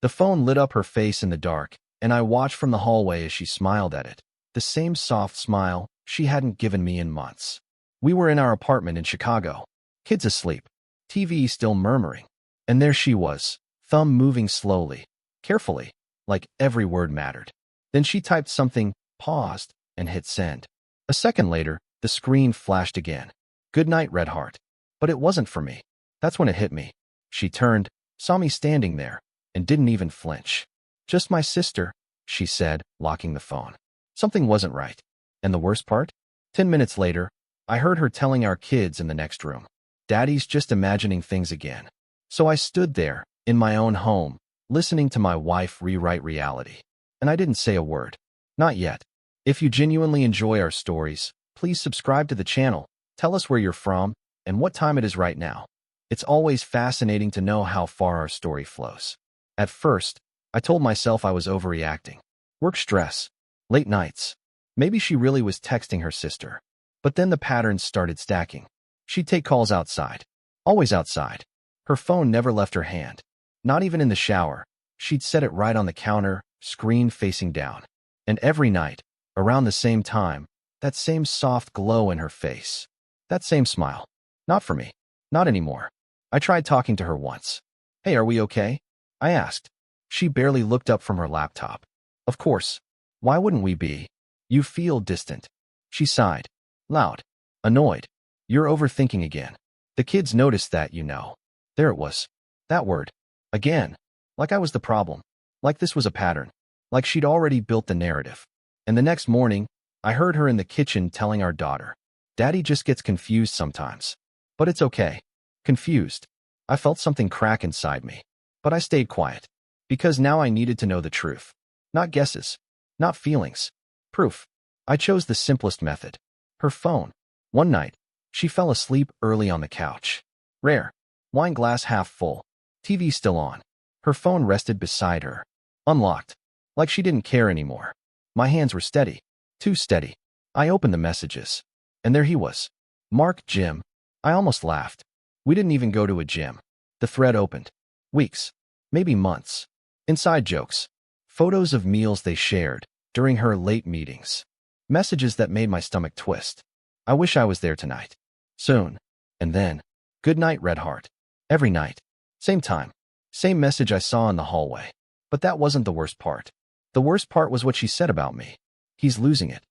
The phone lit up her face in the dark, and I watched from the hallway as she smiled at it. The same soft smile she hadn't given me in months. We were in our apartment in Chicago. Kids asleep. TV still murmuring. And there she was, thumb moving slowly, carefully, like every word mattered. Then she typed something, paused, and hit send. A second later, the screen flashed again. Goodnight, Red Heart. But it wasn't for me. That's when it hit me. She turned, saw me standing there, and didn't even flinch. Just my sister, she said, locking the phone. Something wasn't right. And the worst part? 10 minutes later, I heard her telling our kids in the next room. Daddy's just imagining things again. So I stood there, in my own home, listening to my wife rewrite reality. And I didn't say a word. Not yet. If you genuinely enjoy our stories, please subscribe to the channel, tell us where you're from, and what time it is right now. It's always fascinating to know how far our story flows. At first, I told myself I was overreacting. Work stress, late nights. Maybe she really was texting her sister. But then the patterns started stacking. She'd take calls outside. Always outside. Her phone never left her hand. Not even in the shower. She'd set it right on the counter, screen facing down. And every night, around the same time, that same soft glow in her face. That same smile. Not for me. Not anymore. I tried talking to her once. Hey, are we okay? I asked. She barely looked up from her laptop. Of course. Why wouldn't we be? You feel distant. She sighed. Loud. Annoyed. You're overthinking again. The kids noticed that, you know. There it was. That word. Again. Like I was the problem. Like this was a pattern. Like she'd already built the narrative. And the next morning, I heard her in the kitchen telling our daughter, Daddy just gets confused sometimes. But it's okay. Confused. I felt something crack inside me. But I stayed quiet. Because now I needed to know the truth. Not guesses. Not feelings. Proof. I chose the simplest method. Her phone. One night, she fell asleep early on the couch. Rare. Wine glass half full. TV still on. Her phone rested beside her. Unlocked. Like she didn't care anymore. My hands were steady. Too steady. I opened the messages. And there he was. Mark, Jim. I almost laughed. We didn't even go to a gym. The thread opened. Weeks. Maybe months. Inside jokes. Photos of meals they shared during her late meetings. Messages that made my stomach twist. I wish I was there tonight. Soon. And then, good night, Red Heart. Every night. Same time. Same message I saw in the hallway. But that wasn't the worst part. The worst part was what she said about me. He's losing it.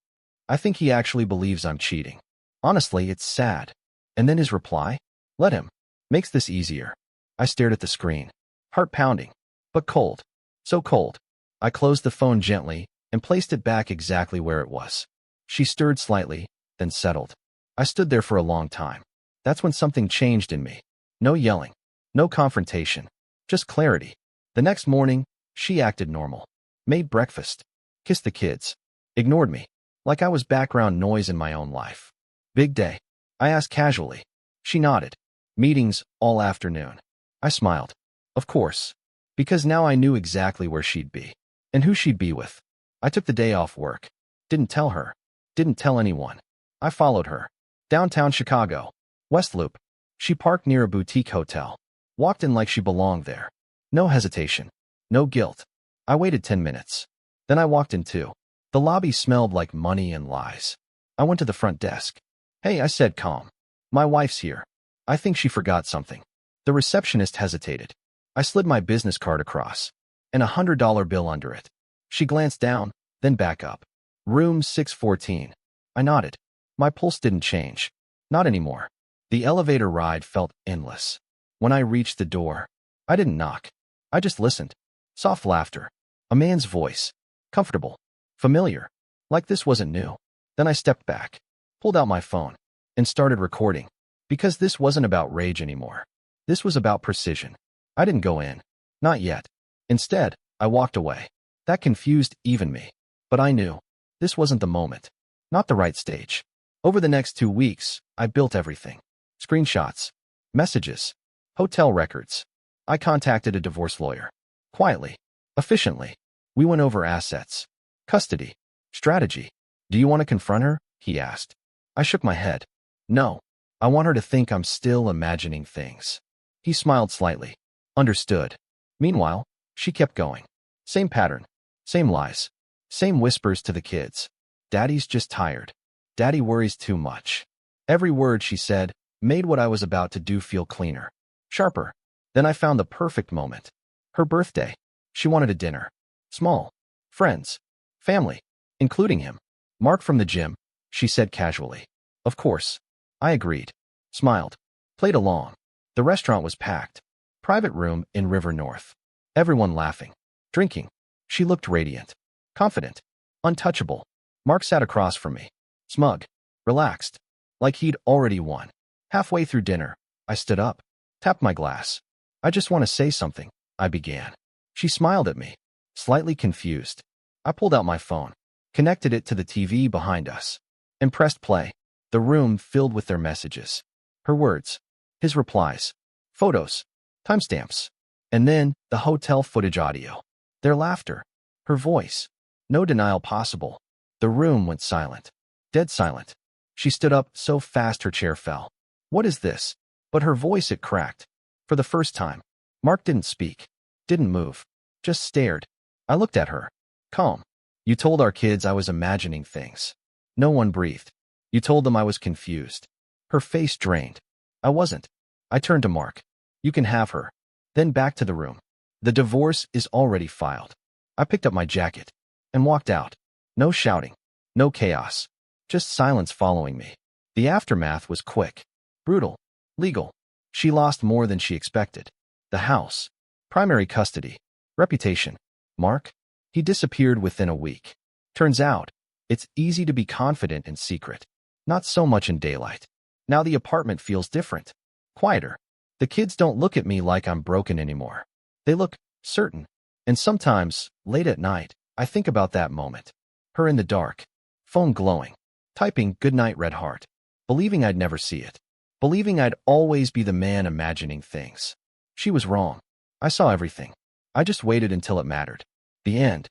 I think he actually believes I'm cheating. Honestly, it's sad. And then his reply? Let him. Makes this easier. I stared at the screen. Heart pounding. But cold. So cold. I closed the phone gently and placed it back exactly where it was. She stirred slightly, then settled. I stood there for a long time. That's when something changed in me. No yelling. No confrontation. Just clarity. The next morning, she acted normal. Made breakfast. Kissed the kids. Ignored me. Like I was background noise in my own life. Big day. I asked casually. She nodded. Meetings all afternoon. I smiled. Of course. Because now I knew exactly where she'd be. And who she'd be with. I took the day off work. Didn't tell her. Didn't tell anyone. I followed her. Downtown Chicago. West Loop. She parked near a boutique hotel. Walked in like she belonged there. No hesitation. No guilt. I waited 10 minutes. Then I walked in too. The lobby smelled like money and lies. I went to the front desk. Hey, I said calm. My wife's here. I think she forgot something. The receptionist hesitated. I slid my business card across. And $100 bill under it. She glanced down, then back up. Room 614. I nodded. My pulse didn't change. Not anymore. The elevator ride felt endless. When I reached the door, I didn't knock. I just listened. Soft laughter. A man's voice. Comfortable. Familiar. Like this wasn't new. Then I stepped back. Pulled out my phone. And started recording. Because this wasn't about rage anymore. This was about precision. I didn't go in. Not yet. Instead, I walked away. That confused even me. But I knew. This wasn't the moment. Not the right stage. Over the next 2 weeks, I built everything. Screenshots. Messages. Hotel records. I contacted a divorce lawyer. Quietly. Efficiently. We went over assets. Custody. Strategy. Do you want to confront her? He asked. I shook my head. No. I want her to think I'm still imagining things. He smiled slightly. Understood. Meanwhile, She kept going. Same pattern. Same lies. Same whispers to the kids. Daddy's just tired. Daddy worries too much. Every word she said made what I was about to do feel cleaner, sharper. Then I found the perfect moment. Her birthday. She wanted a dinner. Small. Friends. Family. Including him. Mark from the gym, she said casually. Of course. I agreed. Smiled. Played along. The restaurant was packed. Private room in River North. Everyone laughing. Drinking. She looked radiant. Confident. Untouchable. Mark sat across from me. Smug. Relaxed. Like he'd already won. Halfway through dinner, I stood up. Tapped my glass. I just want to say something, I began. She smiled at me. Slightly confused. I pulled out my phone. Connected it to the TV behind us. And pressed play. The room filled with their messages. Her words. His replies. Photos. Timestamps. And then the hotel footage audio. Their laughter. Her voice. No denial possible. The room went silent. Dead silent. She stood up so fast her chair fell. What is this? But her voice, it cracked. For the first time. Mark didn't speak. Didn't move. Just stared. I looked at her. Calm. You told our kids I was imagining things. No one breathed. You told them I was confused. Her face drained. I wasn't. I turned to Mark. You can have her. Then back to the room. The divorce is already filed. I picked up my jacket and walked out. No shouting. No chaos. Just silence following me. The aftermath was quick. Brutal. Legal. She lost more than she expected. The house. Primary custody. Reputation. Mark? He disappeared within a week. Turns out, it's easy to be confident in secret. Not so much in daylight. Now the apartment feels different. Quieter. The kids don't look at me like I'm broken anymore. They look certain. And sometimes, late at night, I think about that moment. Her in the dark. Phone glowing. Typing Goodnight red heart. Believing I'd never see it. Believing I'd always be the man imagining things. She was wrong. I saw everything. I just waited until it mattered. The end.